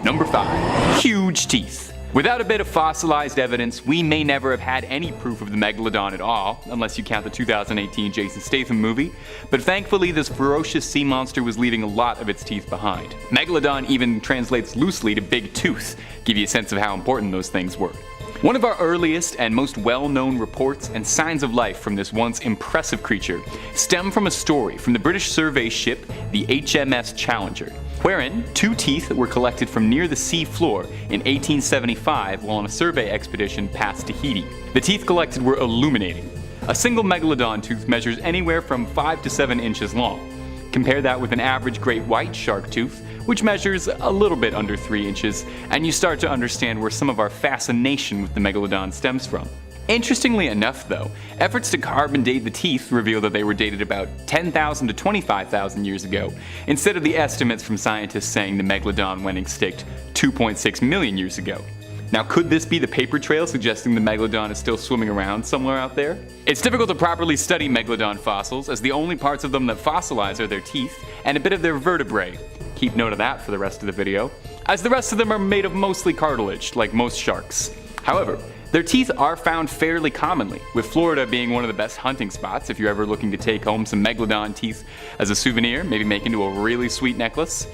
Number 5. Huge teeth. Without a bit of fossilized evidence, we may never have had any proof of the Megalodon at all, unless you count the 2018 Jason Statham movie, but thankfully this ferocious sea monster was leaving a lot of its teeth behind. Megalodon even translates loosely to big tooth, give you a sense of how important those things were. One of our earliest and most well-known reports and signs of life from this once impressive creature stem from a story from the British survey ship the HMS Challenger, wherein 2 teeth were collected from near the sea floor in 1875 while on a survey expedition past Tahiti. The teeth collected were illuminating. A single Megalodon tooth measures anywhere from 5 to 7 inches long. Compare that with an average great white shark tooth, which measures a little bit under 3 inches, and you start to understand where some of our fascination with the Megalodon stems from. Interestingly enough though, efforts to carbon date the teeth reveal that they were dated about 10,000 to 25,000 years ago, instead of the estimates from scientists saying the Megalodon went extinct 2.6 million years ago. Now, could this be the paper trail suggesting the Megalodon is still swimming around somewhere out there? It's difficult to properly study Megalodon fossils, as the only parts of them that fossilize are their teeth and a bit of their vertebrae. Keep note of that for the rest of the video, as the rest of them are made of mostly cartilage, like most sharks. However, their teeth are found fairly commonly, with Florida being one of the best hunting spots if you're ever looking to take home some Megalodon teeth as a souvenir, maybe make into a really sweet necklace.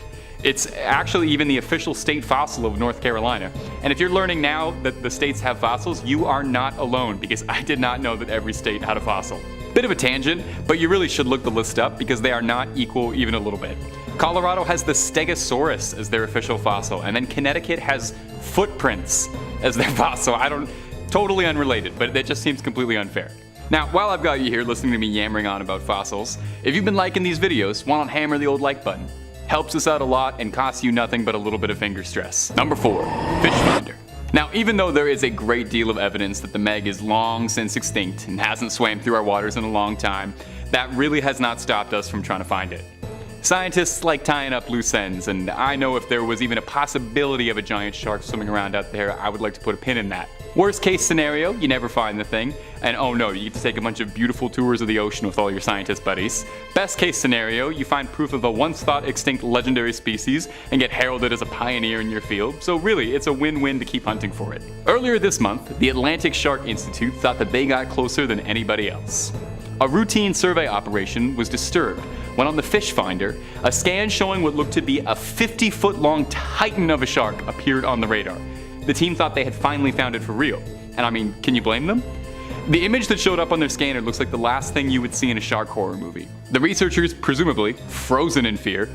It's actually even the official state fossil of North Carolina. And if you're learning now that the states have fossils, you are not alone, because I did not know that every state had a fossil. Bit of a tangent, but you really should look the list up because they are not equal even a little bit. Colorado has the Stegosaurus as their official fossil, and then Connecticut has footprints as their fossil. Totally unrelated, but it just seems completely unfair. Now, while I've got you here listening to me yammering on about fossils, if you've been liking these videos, why not hammer the old like button? Helps us out a lot and costs you nothing but a little bit of finger stress. Number 4. Fish finder. Now, even though there is a great deal of evidence that the Meg is long since extinct and hasn't swam through our waters in a long time, that really has not stopped us from trying to find it. Scientists like tying up loose ends, and I know if there was even a possibility of a giant shark swimming around out there, I would like to put a pin in that. Worst case scenario, you never find the thing, and oh no, you get to take a bunch of beautiful tours of the ocean with all your scientist buddies. Best case scenario, you find proof of a once thought extinct legendary species and get heralded as a pioneer in your field, so really it's a win-win to keep hunting for it. Earlier this month, the Atlantic Shark Institute thought that they got closer than anybody else. A routine survey operation was disturbed when on the fish finder, a scan showing what looked to be a 50-foot-long titan of a shark appeared on the radar. The team thought they had finally found it for real. And I mean, can you blame them? The image that showed up on their scanner looks like the last thing you would see in a shark horror movie. The researchers, presumably frozen in fear,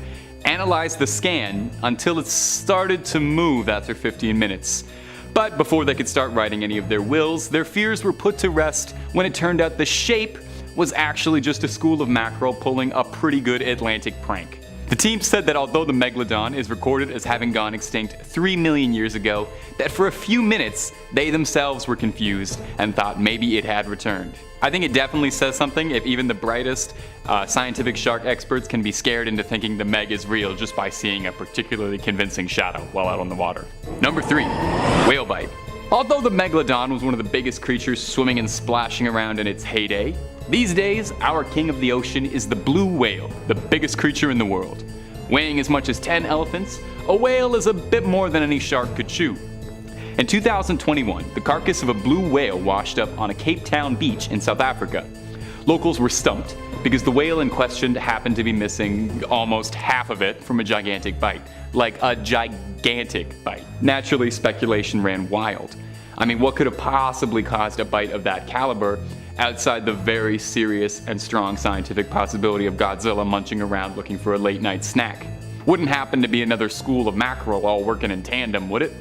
analyzed the scan until it started to move after 15 minutes. But before they could start writing any of their wills, their fears were put to rest when it turned out the shape was actually just a school of mackerel pulling a pretty good Atlantic prank. The team said that although the Megalodon is recorded as having gone extinct 3 million years ago, that for a few minutes they themselves were confused and thought maybe it had returned. I think it definitely says something if even the brightest scientific shark experts can be scared into thinking the Meg is real just by seeing a particularly convincing shadow while out on the water. Number 3. Whale bite. Although the Megalodon was one of the biggest creatures swimming and splashing around in its heyday, these days, our king of the ocean is the blue whale, the biggest creature in the world. Weighing as much as 10 elephants, a whale is a bit more than any shark could chew. In 2021, the carcass of a blue whale washed up on a Cape Town beach in South Africa. Locals were stumped because the whale in question happened to be missing almost half of it from a gigantic bite. Like a gigantic bite. Naturally, speculation ran wild. I mean, what could have possibly caused a bite of that caliber outside the very serious and strong scientific possibility of Godzilla munching around looking for a late night snack? Wouldn't happen to be another school of mackerel all working in tandem, would it?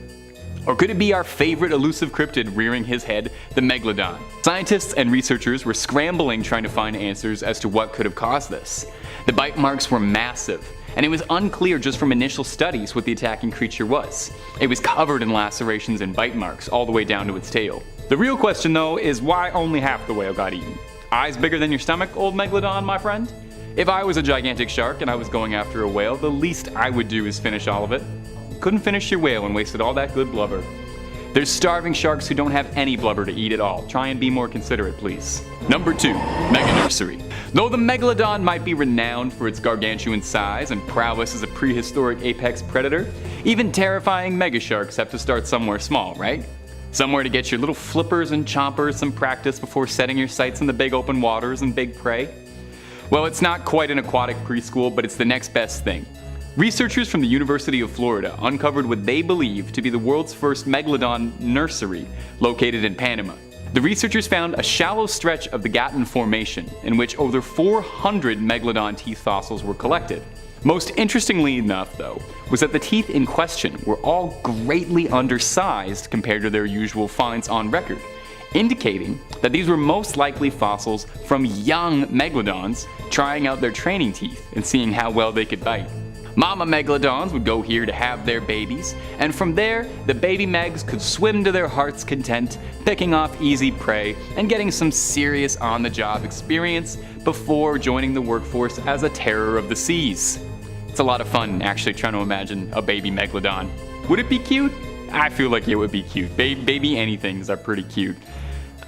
Or could it be our favorite elusive cryptid rearing his head, the Megalodon? Scientists and researchers were scrambling trying to find answers as to what could have caused this. The bite marks were massive, and it was unclear just from initial studies what the attacking creature was. It was covered in lacerations and bite marks all the way down to its tail. The real question though is why only half the whale got eaten? Eyes bigger than your stomach, old Megalodon, my friend? If I was a gigantic shark and I was going after a whale, the least I would do is finish all of it. Couldn't finish your whale and wasted all that good blubber. There's starving sharks who don't have any blubber to eat at all. Try and be more considerate, please. Number 2. Mega Nursery. Though the Megalodon might be renowned for its gargantuan size and prowess as a prehistoric apex predator, even terrifying mega sharks have to start somewhere small, right? Somewhere to get your little flippers and chompers some practice before setting your sights in the big open waters and big prey. Well, it's not quite an aquatic preschool, but it's the next best thing. Researchers from the University of Florida uncovered what they believe to be the world's first Megalodon nursery located in Panama. The researchers found a shallow stretch of the Gatun Formation in which over 400 Megalodon teeth fossils were collected. Most interestingly enough, though, was that the teeth in question were all greatly undersized compared to their usual finds on record, indicating that these were most likely fossils from young Megalodons trying out their training teeth and seeing how well they could bite. Mama Megalodons would go here to have their babies, and from there, the baby Megs could swim to their heart's content, picking off easy prey and getting some serious on-the-job experience before joining the workforce as a terror of the seas. It's a lot of fun actually trying to imagine a baby Megalodon. Would it be cute? I feel like it would be cute. Baby anythings are pretty cute.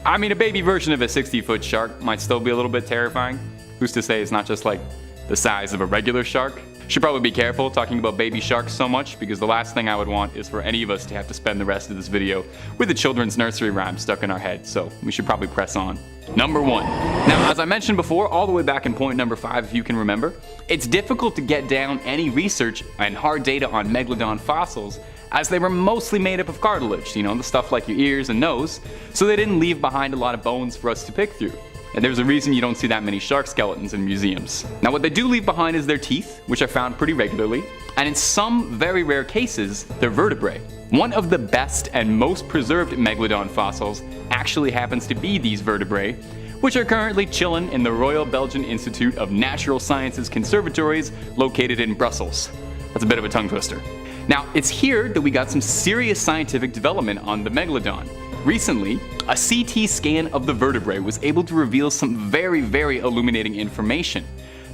I mean, a baby version of a 60-foot shark might still be a little bit terrifying. Who's to say it's not just like the size of a regular shark? Should probably be careful talking about baby sharks so much, because the last thing I would want is for any of us to have to spend the rest of this video with a children's nursery rhyme stuck in our head, so we should probably press on. Number 1. Now, as I mentioned before, all the way back in point number 5 if you can remember, it's difficult to get down any research and hard data on Megalodon fossils as they were mostly made up of cartilage, you know, the stuff like your ears and nose, so they didn't leave behind a lot of bones for us to pick through. And there's a reason you don't see that many shark skeletons in museums. Now, what they do leave behind is their teeth, which are found pretty regularly, and in some very rare cases, they're vertebrae. One of the best and most preserved Megalodon fossils actually happens to be these vertebrae, which are currently chilling in the Royal Belgian Institute of Natural Sciences Conservatories located in Brussels. That's a bit of a tongue twister. Now, it's here that we got some serious scientific development on the Megalodon. Recently, a CT scan of the vertebrae was able to reveal some very illuminating information.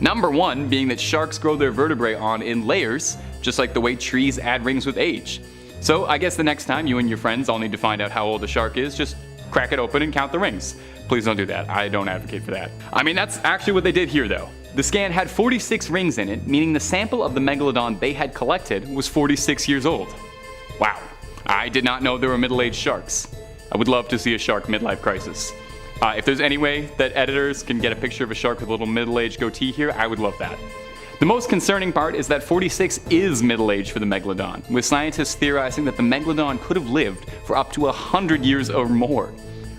Number 1 being that sharks grow their vertebrae on in layers, just like the way trees add rings with age. So I guess the next time you and your friends all need to find out how old a shark is, just crack it open and count the rings. Please don't do that. I don't advocate for that. I mean, that's actually what they did here though. The scan had 46 rings in it, meaning the sample of the Megalodon they had collected was 46 years old. Wow. I did not know there were middle-aged sharks. I would love to see a shark midlife crisis. If there's any way that editors can get a picture of a shark with a little middle-aged goatee here, I would love that. The most concerning part is that 46 is middle age for the Megalodon, with scientists theorizing that the Megalodon could have lived for up to 100 years or more.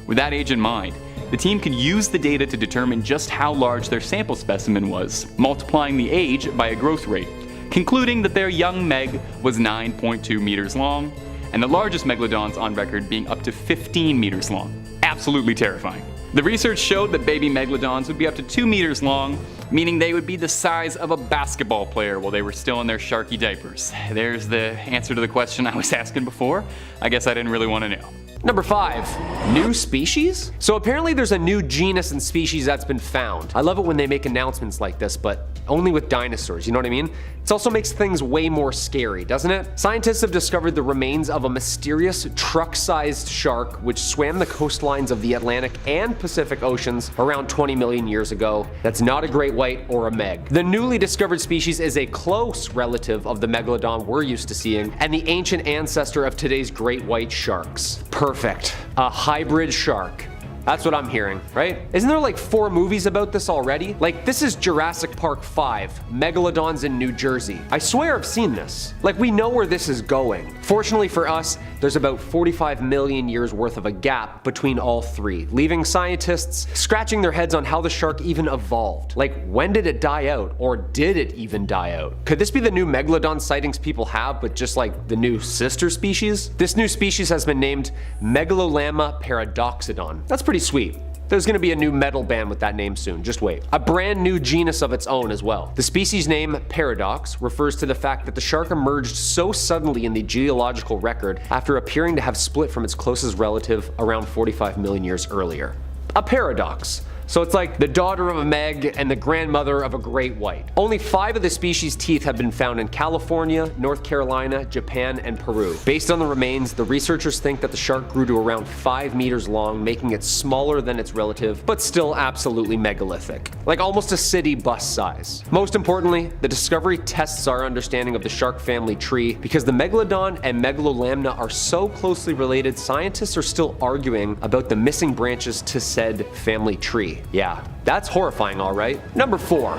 With that age in mind, the team could use the data to determine just how large their sample specimen was, multiplying the age by a growth rate, concluding that their young Meg was 9.2 meters long, and the largest Megalodons on record being up to 15 meters long. Absolutely terrifying. The research showed that baby Megalodons would be up to 2 meters long, meaning they would be the size of a basketball player while they were still in their sharky diapers. There's the answer to the question I was asking before. I guess I didn't really want to know. Number 5, new species? So apparently there's a new genus and species that's been found. I love it when they make announcements like this, but only with dinosaurs, you know what I mean? It also makes things way more scary, doesn't it? Scientists have discovered the remains of a mysterious truck-sized shark which swam the coastlines of the Atlantic and Pacific Oceans around 20 million years ago. That's not a great white or a meg. The newly discovered species is a close relative of the Megalodon we're used to seeing, and the ancient ancestor of today's great white sharks. Perfect. A hybrid shark. That's what I'm hearing, right? Isn't there like 4 movies about this already? Like, this is Jurassic Park 5, Megalodons in New Jersey. I swear I've seen this. Like, we know where this is going. Fortunately for us, there's about 45 million years worth of a gap between all 3, leaving scientists scratching their heads on how the shark even evolved. Like, when did it die out? Or did it even die out? Could this be the new Megalodon sightings people have, but just like the new sister species? This new species has been named Megalolama paradoxodon. That's pretty sweet. There's gonna be a new metal band with that name soon, just wait. A brand new genus of its own as well. The species name, Paradox, refers to the fact that the shark emerged so suddenly in the geological record after appearing to have split from its closest relative around 45 million years earlier. A paradox. So it's like the daughter of a Meg and the grandmother of a great white. Only 5 of the species' teeth have been found in California, North Carolina, Japan, and Peru. Based on the remains, the researchers think that the shark grew to around 5 meters long, making it smaller than its relative, but still absolutely megalithic. Like almost a city bus size. Most importantly, the discovery tests our understanding of the shark family tree. Because the Megalodon and Megalolamna are so closely related, scientists are still arguing about the missing branches to said family tree. Yeah, that's horrifying, alright. Number 4,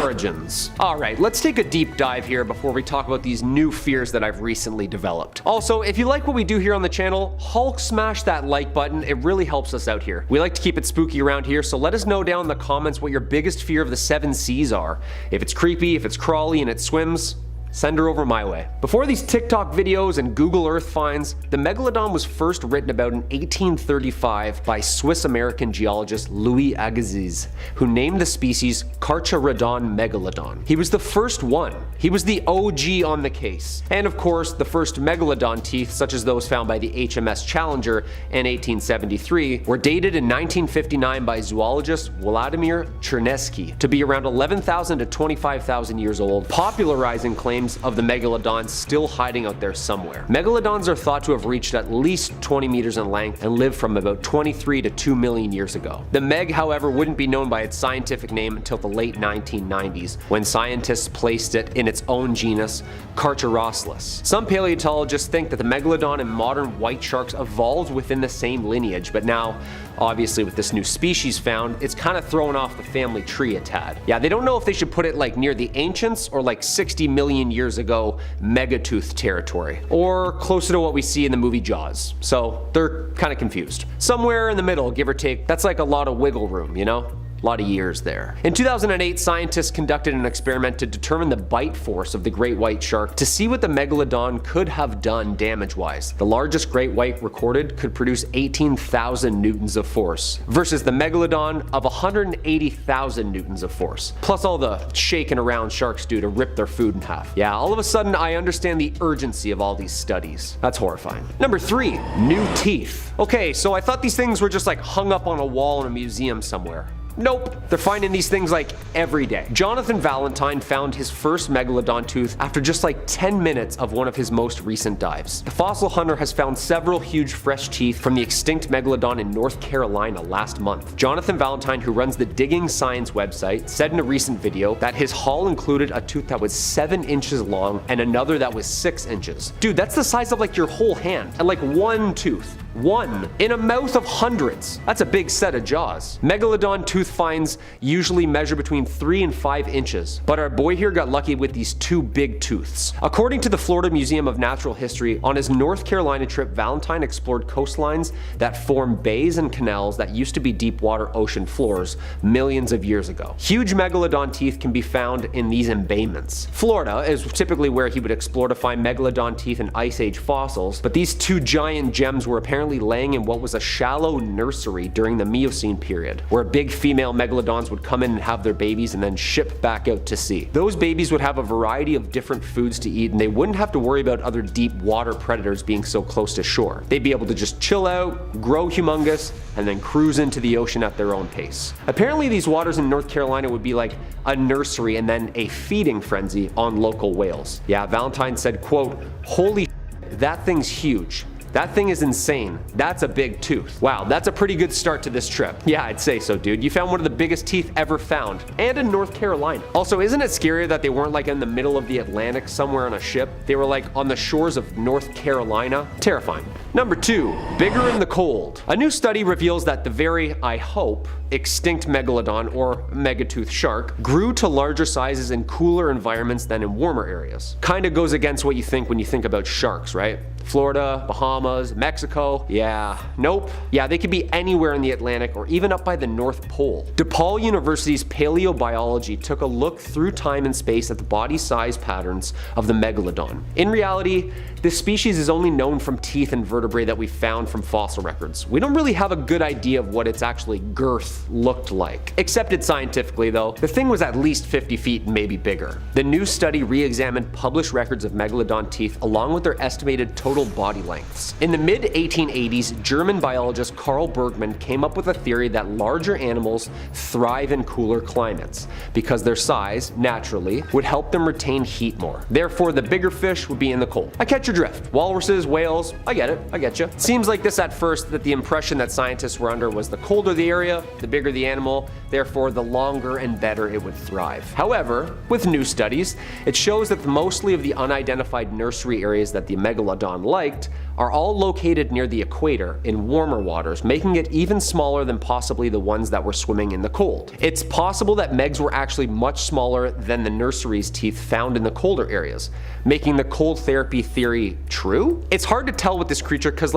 origins. Alright, let's take a deep dive here before we talk about these new fears that I've recently developed. Also, if you like what we do here on the channel, Hulk smash that like button, it really helps us out here. We like to keep it spooky around here, so let us know down in the comments what your biggest fear of the 7 seas are. If it's creepy, if it's crawly and it swims, send her over my way. Before these TikTok videos and Google Earth finds, the Megalodon was first written about in 1835 by Swiss-American geologist Louis Agassiz, who named the species Carcharodon megalodon. He was the first one. He was the OG on the case. And of course, the first megalodon teeth, such as those found by the HMS Challenger in 1873, were dated in 1959 by zoologist Vladimir Chernesky to be around 11,000 to 25,000 years old, popularizing claims of the megalodon still hiding out there somewhere. Megalodons are thought to have reached at least 20 meters in length and lived from about 23 to 2 million years ago. The Meg, however, wouldn't be known by its scientific name until the late 1990s, when scientists placed it in its own genus, Carcharodon. Some paleontologists think that the Megalodon and modern white sharks evolved within the same lineage, but now, obviously with this new species found, it's kind of throwing off the family tree a tad. Yeah, they don't know if they should put it like near the ancients or like 60 million years ago megatooth territory, or closer to what we see in the movie Jaws. So they're kind of confused. Somewhere in the middle, give or take, that's like a lot of wiggle room, you know? A lot of years there. In 2008, scientists conducted an experiment to determine the bite force of the great white shark to see what the Megalodon could have done damage-wise. The largest great white recorded could produce 18,000 newtons of force, versus the Megalodon of 180,000 newtons of force, plus all the shaking around sharks do to rip their food in half. Yeah, all of a sudden I understand the urgency of all these studies. That's horrifying. Number 3, new teeth. Okay, so I thought these things were just like hung up on a wall in a museum somewhere. Nope, they're finding these things like every day. Jonathan Valentine found his first megalodon tooth after just like 10 minutes of one of his most recent dives. The fossil hunter has found several huge fresh teeth from the extinct megalodon in North Carolina last month. Jonathan Valentine, who runs the Digging Science website, said in a recent video that his haul included a tooth that was 7 inches long and another that was 6 inches. Dude, that's the size of like your whole hand, and like one tooth. One in a mouth of hundreds. That's a big set of jaws. Megalodon tooth finds usually measure between 3 and 5 inches, but our boy here got lucky with these 2 big tooths. According to the Florida Museum of Natural History, on his North Carolina trip, Valentine explored coastlines that form bays and canals that used to be deep water ocean floors millions of years ago. Huge megalodon teeth can be found in these embayments. Florida is typically where he would explore to find megalodon teeth and ice age fossils, but these 2 giant gems were apparently laying in what was a shallow nursery during the Miocene period, where big female megalodons would come in and have their babies and then ship back out to sea. Those babies would have a variety of different foods to eat, and they wouldn't have to worry about other deep water predators being so close to shore. They'd be able to just chill out, grow humongous, and then cruise into the ocean at their own pace. Apparently these waters in North Carolina would be like a nursery and then a feeding frenzy on local whales. Yeah, Valentine said, quote, "Holy shit, that thing's huge. That thing is insane. That's a big tooth." Wow, that's a pretty good start to this trip. Yeah, I'd say so, dude. You found one of the biggest teeth ever found, and in North Carolina. Also, isn't it scary that they weren't like in the middle of the Atlantic somewhere on a ship? They were like on the shores of North Carolina. Terrifying. Number 2, bigger in the cold. A new study reveals that the very, I hope, extinct megalodon or megatooth shark grew to larger sizes in cooler environments than in warmer areas. Kinda goes against what you think when you think about sharks, right? Florida, Bahamas, Mexico. Yeah, nope. Yeah, they could be anywhere in the Atlantic or even up by the North Pole. DePaul University's paleobiology took a look through time and space at the body size patterns of the megalodon. In reality, this species is only known from teeth and vertebrae vertebrae that we found from fossil records. We don't really have a good idea of what its actually girth looked like. Accepted scientifically though, the thing was at least 50 feet and maybe bigger. The new study re-examined published records of Megalodon teeth along with their estimated total body lengths. In the mid-1880s, German biologist Carl Bergman came up with a theory that larger animals thrive in cooler climates because their size, naturally, would help them retain heat more. Therefore, the bigger fish would be in the cold. I catch your drift. Walruses, whales, I get it, I get you. Seems like this at first that the impression that scientists were under was the colder the area, the bigger the animal, therefore the longer and better it would thrive. However, with new studies, it shows that mostly of the unidentified nursery areas that the Megalodon liked are all located near the equator in warmer waters, making it even smaller than possibly the ones that were swimming in the cold. It's possible that Megs were actually much smaller than the nursery's teeth found in the colder areas, making the cold therapy theory true? It's hard to tell with this creature because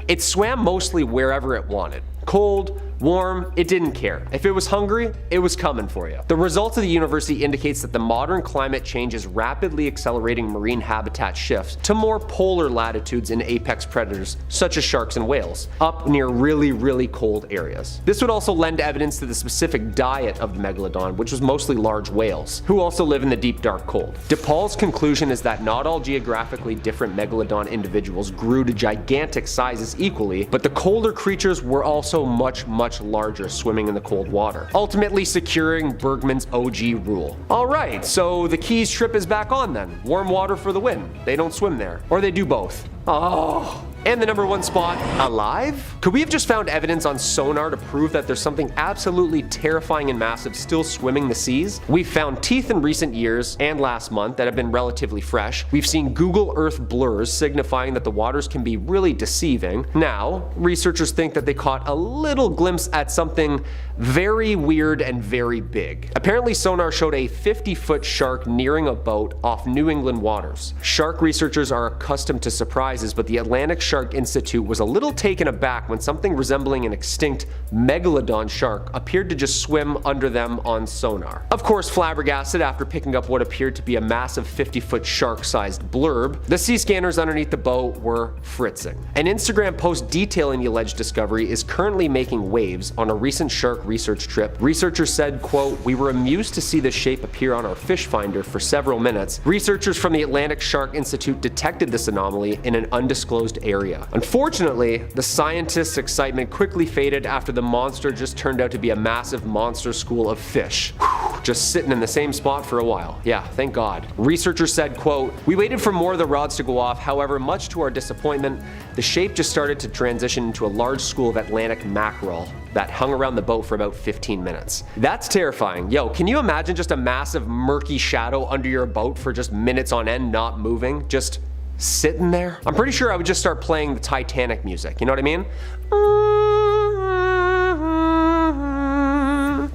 it swam mostly wherever it wanted. Cold, warm, it didn't care. If it was hungry, it was coming for you. The result of the university indicates that the modern climate change is rapidly accelerating marine habitat shifts to more polar latitudes in apex predators such as sharks and whales, up near really cold areas. This would also lend evidence to the specific diet of the Megalodon, which was mostly large whales, who also live in the deep dark cold. DePaul's conclusion is that not all geographically different Megalodon individuals grew to gigantic sizes equally, but the colder creatures were also much larger swimming in the cold water, ultimately securing Bergman's OG rule. Alright, so the Keys trip is back on then. Warm water for the win. They don't swim there. Or they do both. Oh. And the number 1 spot, alive? Could we have just found evidence on sonar to prove that there's something absolutely terrifying and massive still swimming the seas? We've found teeth in recent years and last month that have been relatively fresh. We've seen Google Earth blurs signifying that the waters can be really deceiving. Now, researchers think that they caught a little glimpse at something very weird and very big. Apparently sonar showed a 50-foot shark nearing a boat off New England waters. Shark researchers are accustomed to surprises, but the Atlantic Shark Institute was a little taken aback when something resembling an extinct Megalodon shark appeared to just swim under them on sonar. Of course, flabbergasted after picking up what appeared to be a massive 50-foot shark-sized blurb, the sea scanners underneath the boat were fritzing. An Instagram post detailing the alleged discovery is currently making waves on a recent shark research trip. Researchers said, quote, "We were amused to see this shape appear on our fish finder for several minutes. Researchers from the Atlantic Shark Institute detected this anomaly in an undisclosed area. Unfortunately, the scientists' excitement quickly faded after the monster just turned out to be a massive monster school of fish. Whew, just sitting in the same spot for a while. Yeah, thank God." Researchers said, quote, "We waited for more of the rods to go off. However, much to our disappointment, the shape just started to transition into a large school of Atlantic mackerel that hung around the boat for about 15 minutes. That's terrifying. Yo, can you imagine just a massive murky shadow under your boat for just minutes on end not moving? Just sitting there? I'm pretty sure I would just start playing the Titanic music, you know what I mean?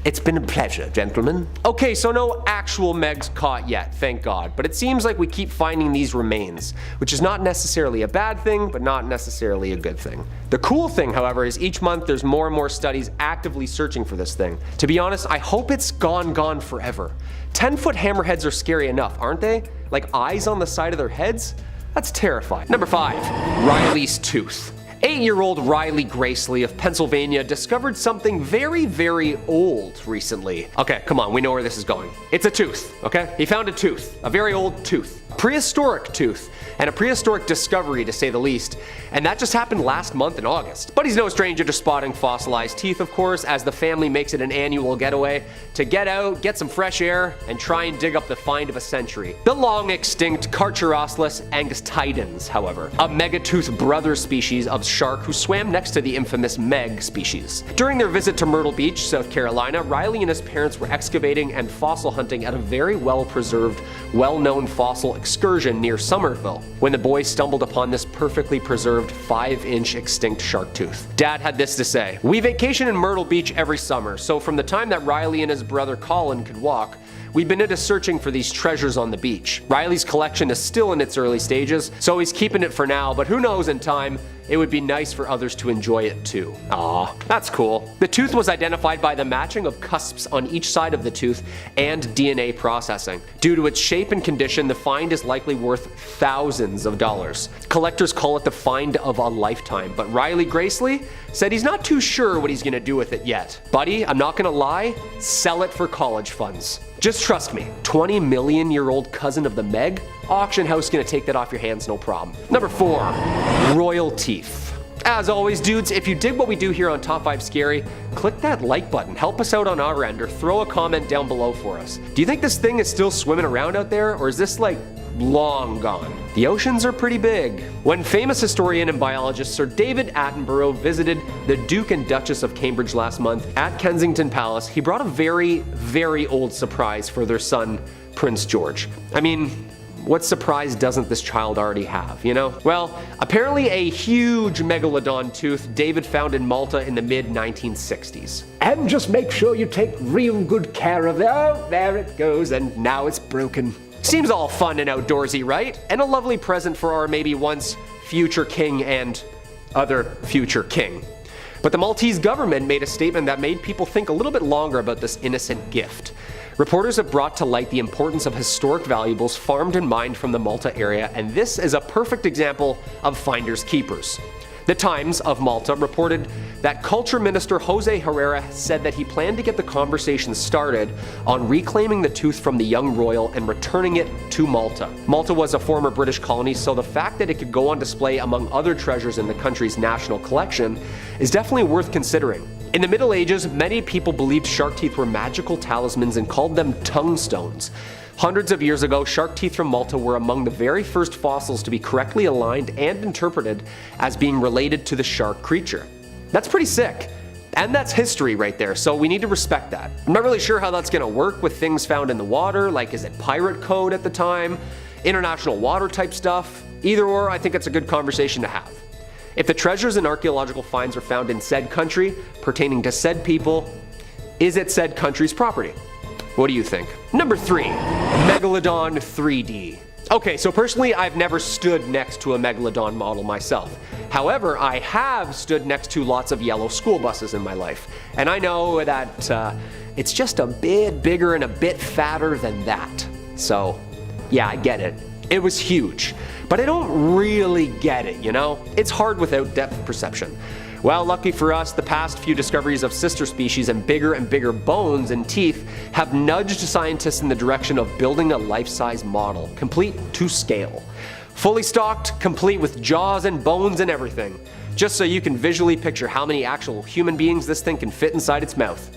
It's been a pleasure, gentlemen. Okay, so no actual Megs caught yet, thank God, but it seems like we keep finding these remains, which is not necessarily a bad thing, but not necessarily a good thing. The cool thing, however, is each month there's more and more studies actively searching for this thing. To be honest, I hope it's gone forever. 10-foot hammerheads are scary enough, aren't they? Like eyes on the side of their heads? That's terrifying. Number 5, Riley's tooth. 8-year-old Riley Gracely of Pennsylvania discovered something very old recently. Okay, come on, we know where this is going. It's a tooth, okay? He found a tooth, a very old tooth. Prehistoric tooth, and a prehistoric discovery to say the least, and that just happened last month in August. But he's no stranger to spotting fossilized teeth, of course, as the family makes it an annual getaway to get out, get some fresh air, and try and dig up the find of a century. The long extinct Carcharodontless angustidens, however, a megatooth brother species of shark who swam next to the infamous Meg species. During their visit to Myrtle Beach, South Carolina, Riley and his parents were excavating and fossil hunting at a very well-preserved, well-known fossil excursion near Somerville when the boys stumbled upon this perfectly preserved 5-inch extinct shark tooth. Dad had this to say: "We vacation in Myrtle Beach every summer, so from the time that Riley and his brother Colin could walk, we've been into searching for these treasures on the beach. Riley's collection is still in its early stages, so he's keeping it for now, but who knows, in time, it would be nice for others to enjoy it too. Aw, that's cool. The tooth was identified by the matching of cusps on each side of the tooth and DNA processing. Due to its shape and condition, the find is likely worth thousands of dollars. Collectors call it the find of a lifetime, but Riley Gracely said he's not too sure what he's gonna do with it yet. Buddy, I'm not gonna lie, sell it for college funds. Just trust me, 20 million year old cousin of the Meg? Auction house gonna take that off your hands, no problem. Number 4, royal teeth. As always, dudes, if you dig what we do here on Top 5 Scary, click that like button, help us out on our end, or throw a comment down below for us. Do you think this thing is still swimming around out there, or is this like long gone? The oceans are pretty big. When famous historian and biologist Sir David Attenborough visited the Duke and Duchess of Cambridge last month at Kensington Palace, he brought a very, very old surprise for their son, Prince George. I mean, what surprise doesn't this child already have, you know? Well, apparently a huge Megalodon tooth David found in Malta in the mid-1960s. And just make sure you take real good care of it. Oh, there it goes, and now it's broken. Seems all fun and outdoorsy, right? And a lovely present for our maybe once future king and other future king. But the Maltese government made a statement that made people think a little bit longer about this innocent gift. Reporters have brought to light the importance of historic valuables farmed and mined from the Malta area, and this is a perfect example of finders keepers. The Times of Malta reported that Culture Minister Jose Herrera said that he planned to get the conversation started on reclaiming the tooth from the young royal and returning it to Malta. Malta was a former British colony, so the fact that it could go on display among other treasures in the country's national collection is definitely worth considering. In the Middle Ages, many people believed shark teeth were magical talismans and called them tongue stones. Hundreds of years ago, shark teeth from Malta were among the very first fossils to be correctly aligned and interpreted as being related to the shark creature. That's pretty sick. And that's history right there, so we need to respect that. I'm not really sure how that's gonna work with things found in the water, like is it pirate code at the time, international water type stuff? Either or, I think it's a good conversation to have. If the treasures and archaeological finds are found in said country, pertaining to said people, is it said country's property? What do you think? Number 3, Megalodon 3D. Okay, so personally, I've never stood next to a Megalodon model myself. However, I have stood next to lots of yellow school buses in my life. And I know that it's just a bit bigger and a bit fatter than that. So, yeah, I get it. It was huge. But I don't really get it, you know? It's hard without depth perception. Well, lucky for us, the past few discoveries of sister species and bigger bones and teeth have nudged scientists in the direction of building a life-size model, complete to scale. Fully stocked, complete with jaws and bones and everything. Just so you can visually picture how many actual human beings this thing can fit inside its mouth.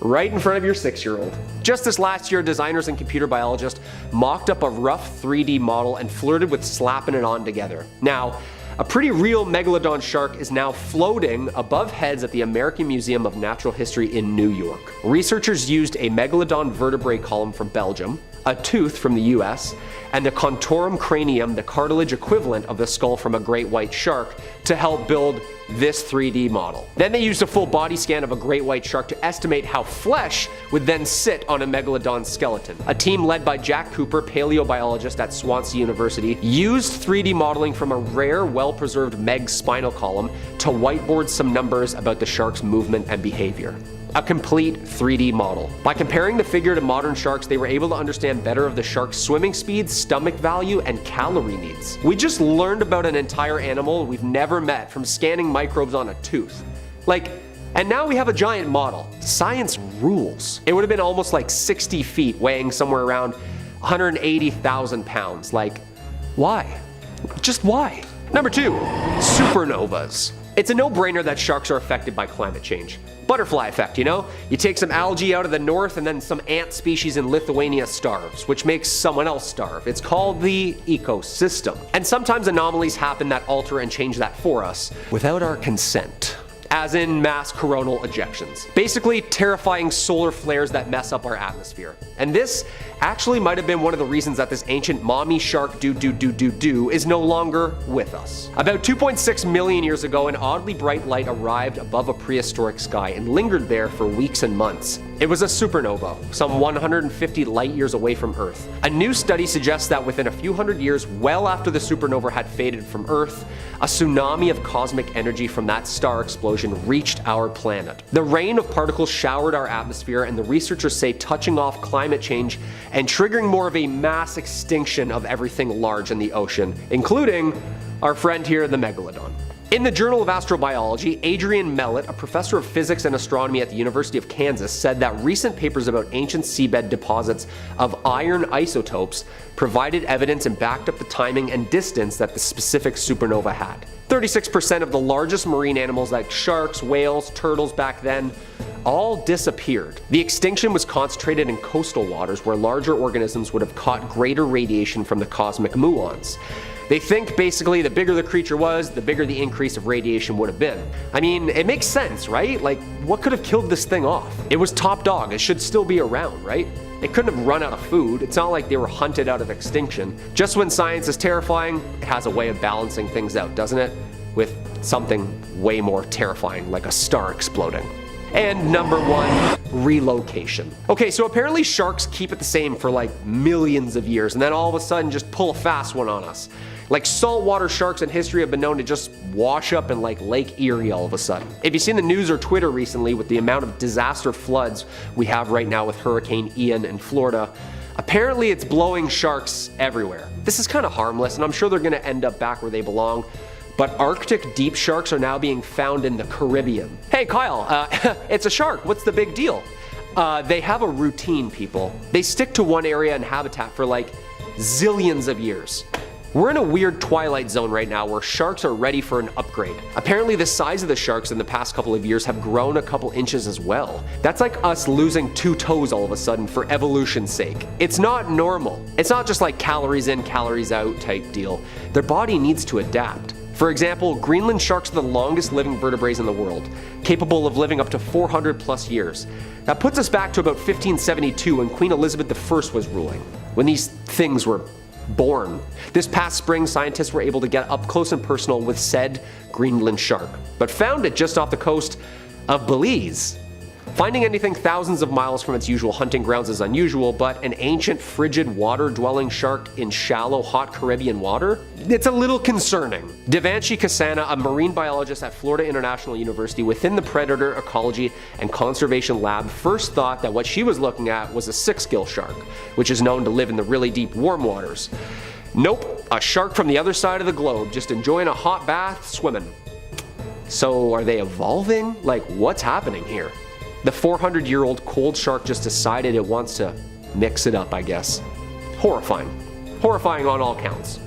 Right in front of your 6-year-old. Just this last year, designers and computer biologists mocked up a rough 3D model and flirted with slapping it on together. Now, a pretty real Megalodon shark is now floating above heads at the American Museum of Natural History in New York. Researchers used a Megalodon vertebrae column from Belgium, a tooth from the US, and the contorum cranium, the cartilage equivalent of the skull from a great white shark, to help build this 3D model. Then they used a full body scan of a great white shark to estimate how flesh would then sit on a Megalodon skeleton. A team led by Jack Cooper, paleobiologist at Swansea University, used 3D modeling from a rare, well-preserved Meg spinal column to whiteboard some numbers about the shark's movement and behavior. A complete 3D model. By comparing the figure to modern sharks, they were able to understand better of the shark's swimming speed, stomach value, and calorie needs. We just learned about an entire animal we've never met from scanning microbes on a tooth. And now we have a giant model. Science rules. It would have been almost like 60 feet, weighing somewhere around 180,000 pounds. Why? Just why? Number 2, supernovas. It's a no-brainer that sharks are affected by climate change. Butterfly effect, you know? You take some algae out of the north and then some ant species in Lithuania starves, which makes someone else starve. It's called the ecosystem. And sometimes anomalies happen that alter and change that for us without our consent. As in mass coronal ejections. Basically, terrifying solar flares that mess up our atmosphere. And this actually might have been one of the reasons that this ancient mommy shark is no longer with us. About 2.6 million years ago, an oddly bright light arrived above a prehistoric sky and lingered there for weeks and months. It was a supernova, some 150 light years away from Earth. A new study suggests that within a few hundred years, well after the supernova had faded from Earth, a tsunami of cosmic energy from that star explosion reached our planet. The rain of particles showered our atmosphere, and the researchers say touching off climate change and triggering more of a mass extinction of everything large in the ocean, including our friend here, the Megalodon. In the Journal of Astrobiology, Adrian Mellett, a professor of physics and astronomy at the University of Kansas, said that recent papers about ancient seabed deposits of iron isotopes provided evidence and backed up the timing and distance that the specific supernova had. 36% of the largest marine animals like sharks, whales, turtles back then all disappeared. The extinction was concentrated in coastal waters where larger organisms would have caught greater radiation from the cosmic muons. They think basically the bigger the creature was, the bigger the increase of radiation would have been. I mean, it makes sense, right? Like, what could have killed this thing off? It was top dog, it should still be around, right? It couldn't have run out of food. It's not like they were hunted out of extinction. Just when science is terrifying, it has a way of balancing things out, doesn't it? With something way more terrifying, like a star exploding. And number 1, relocation. Okay, so apparently sharks keep it the same for like millions of years and then all of a sudden just pull a fast one on us. Like saltwater sharks in history have been known to just wash up in like Lake Erie all of a sudden. If you've seen the news or Twitter recently with the amount of disaster floods we have right now with Hurricane Ian in Florida, apparently it's blowing sharks everywhere. This is kind of harmless and I'm sure they're gonna end up back where they belong. But Arctic deep sharks are now being found in the Caribbean. Hey Kyle, it's a shark, what's the big deal? They have a routine, people. They stick to one area and habitat for like zillions of years. We're in a weird twilight zone right now where sharks are ready for an upgrade. Apparently the size of the sharks in the past couple of years have grown a couple inches as well. That's like us losing 2 toes all of a sudden for evolution's sake. It's not normal. It's not just like calories in, calories out type deal. Their body needs to adapt. For example, Greenland sharks are the longest living vertebrates in the world, capable of living up to 400 plus years. That puts us back to about 1572 when Queen Elizabeth I was ruling, when these things were born. This past spring, scientists were able to get up close and personal with said Greenland shark, but found it just off the coast of Belize. Finding anything thousands of miles from its usual hunting grounds is unusual, but an ancient frigid water-dwelling shark in shallow, hot Caribbean water? It's a little concerning. Devanshi Kasana, a marine biologist at Florida International University within the Predator Ecology and Conservation Lab, first thought that what she was looking at was a 6-gill shark, which is known to live in the really deep warm waters. Nope, a shark from the other side of the globe, just enjoying a hot bath, swimming. So are they evolving? Like, what's happening here? The 400-year-old cold shark just decided it wants to mix it up, I guess. Horrifying. Horrifying on all counts.